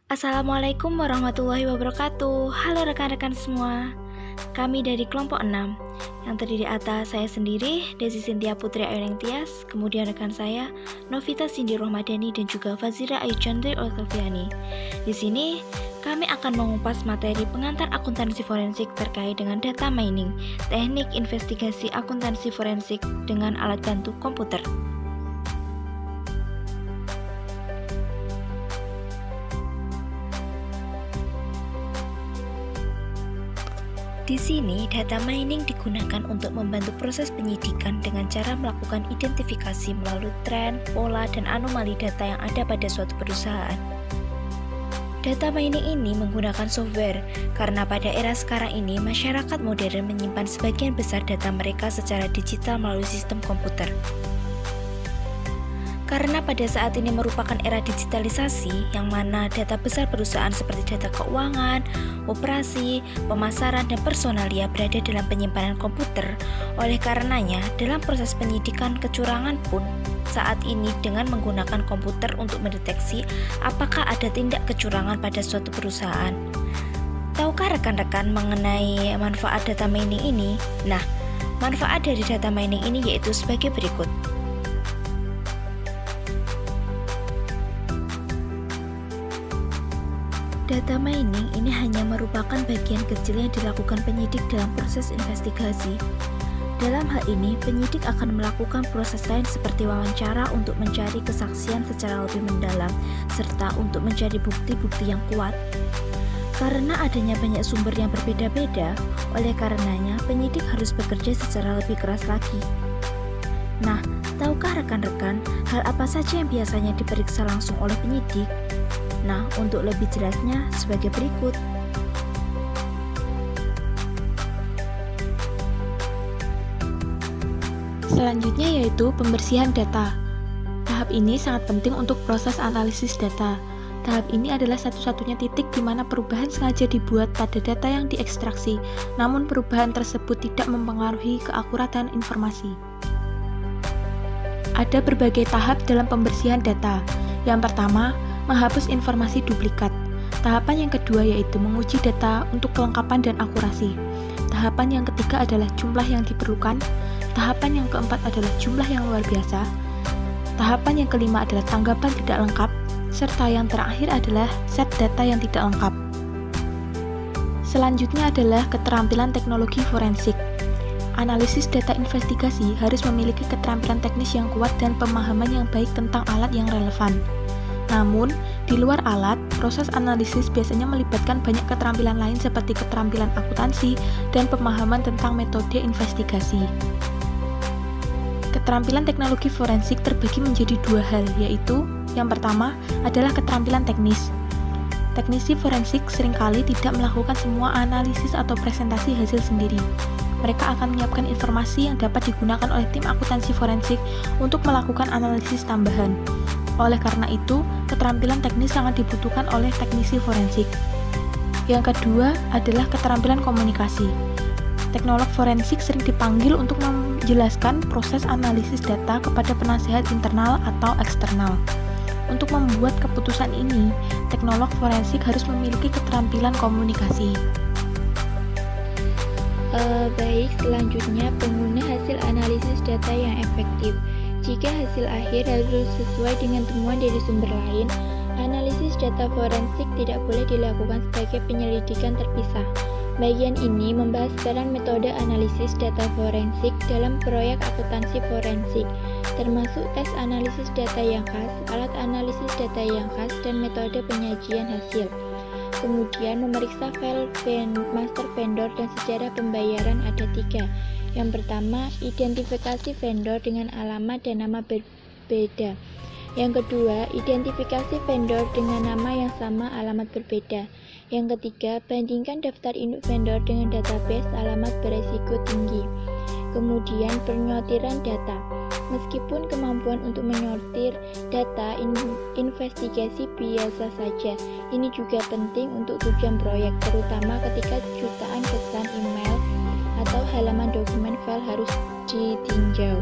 Assalamualaikum warahmatullahi wabarakatuh. Halo rekan-rekan semua. Kami dari kelompok 6 yang terdiri atas saya sendiri, Desi Sintia Putri Ayuning Tias, kemudian rekan saya Novita Cindy Rohmadani dan juga Fazira Ayu Chandri Olkaviani. Di sini kami akan mengupas materi pengantar akuntansi forensik terkait dengan data mining, teknik investigasi akuntansi forensik dengan alat bantu komputer. Di sini, data mining digunakan untuk membantu proses penyidikan dengan cara melakukan identifikasi melalui tren, pola, dan anomali data yang ada pada suatu perusahaan. Data mining ini menggunakan software, karena pada era sekarang ini masyarakat modern menyimpan sebagian besar data mereka secara digital melalui sistem komputer. Karena pada saat ini merupakan era digitalisasi, yang mana data besar perusahaan seperti data keuangan, operasi, pemasaran, dan personalia berada dalam penyimpanan komputer. Oleh karenanya, dalam proses penyidikan kecurangan pun saat ini dengan menggunakan komputer untuk mendeteksi apakah ada tindak kecurangan pada suatu perusahaan. Tahukah rekan-rekan mengenai manfaat data mining ini? Nah, manfaat dari data mining ini yaitu sebagai berikut. Data mining ini hanya merupakan bagian kecil yang dilakukan penyidik dalam proses investigasi. Dalam hal ini, penyidik akan melakukan proses lain seperti wawancara untuk mencari kesaksian secara lebih mendalam, serta untuk mencari bukti-bukti yang kuat. Karena adanya banyak sumber yang berbeda-beda, oleh karenanya penyidik harus bekerja secara lebih keras lagi. Nah, tahukah rekan-rekan hal apa saja yang biasanya diperiksa langsung oleh penyidik? Nah, untuk lebih jelasnya sebagai berikut. Selanjutnya yaitu pembersihan data. Tahap ini sangat penting untuk proses analisis data. Tahap ini adalah satu-satunya titik di mana perubahan sengaja dibuat pada data yang diekstraksi, namun perubahan tersebut tidak mempengaruhi keakuratan informasi. Ada berbagai tahap dalam pembersihan data. Yang pertama, menghapus informasi duplikat. Tahapan yang kedua yaitu menguji data untuk kelengkapan dan akurasi. Tahapan yang ketiga adalah jumlah yang diperlukan. Tahapan yang keempat adalah jumlah yang luar biasa. Tahapan yang kelima adalah tanggapan tidak lengkap. Serta yang terakhir adalah set data yang tidak lengkap. Selanjutnya adalah keterampilan teknologi forensik. Analisis data investigasi harus memiliki keterampilan teknis yang kuat dan pemahaman yang baik tentang alat yang relevan. Namun, di luar alat, proses analisis biasanya melibatkan banyak keterampilan lain seperti keterampilan akuntansi dan pemahaman tentang metode investigasi. Keterampilan teknologi forensik terbagi menjadi dua hal, yaitu yang pertama adalah keterampilan teknis. Teknisi forensik seringkali tidak melakukan semua analisis atau presentasi hasil sendiri. Mereka akan menyiapkan informasi yang dapat digunakan oleh tim akuntansi forensik untuk melakukan analisis tambahan. Oleh karena itu, keterampilan teknis sangat dibutuhkan oleh teknisi forensik. Yang kedua adalah keterampilan komunikasi. Teknolog forensik sering dipanggil untuk menjelaskan proses analisis data kepada penasehat internal atau eksternal. Untuk membuat keputusan ini, teknolog forensik harus memiliki keterampilan komunikasi. Baik, selanjutnya pengguna hasil analisis data yang efektif. Jika hasil akhir harus sesuai dengan temuan dari sumber lain, analisis data forensik tidak boleh dilakukan sebagai penyelidikan terpisah. Bagian ini membahas peran metode analisis data forensik dalam proyek akuntansi forensik, termasuk tes analisis data yang khas, alat analisis data yang khas, dan metode penyajian hasil. Kemudian memeriksa file master vendor dan sejarah pembayaran ada 3. Yang pertama, identifikasi vendor dengan alamat dan nama berbeda. Yang kedua, identifikasi vendor dengan nama yang sama alamat berbeda. Yang ketiga, bandingkan daftar induk vendor dengan database alamat beresiko tinggi. Kemudian, penyortiran data. Meskipun kemampuan untuk menyortir data investigasi biasa saja, ini juga penting untuk tujuan proyek, terutama ketika jutaan pesan email atau halaman dokumen file harus ditinjau.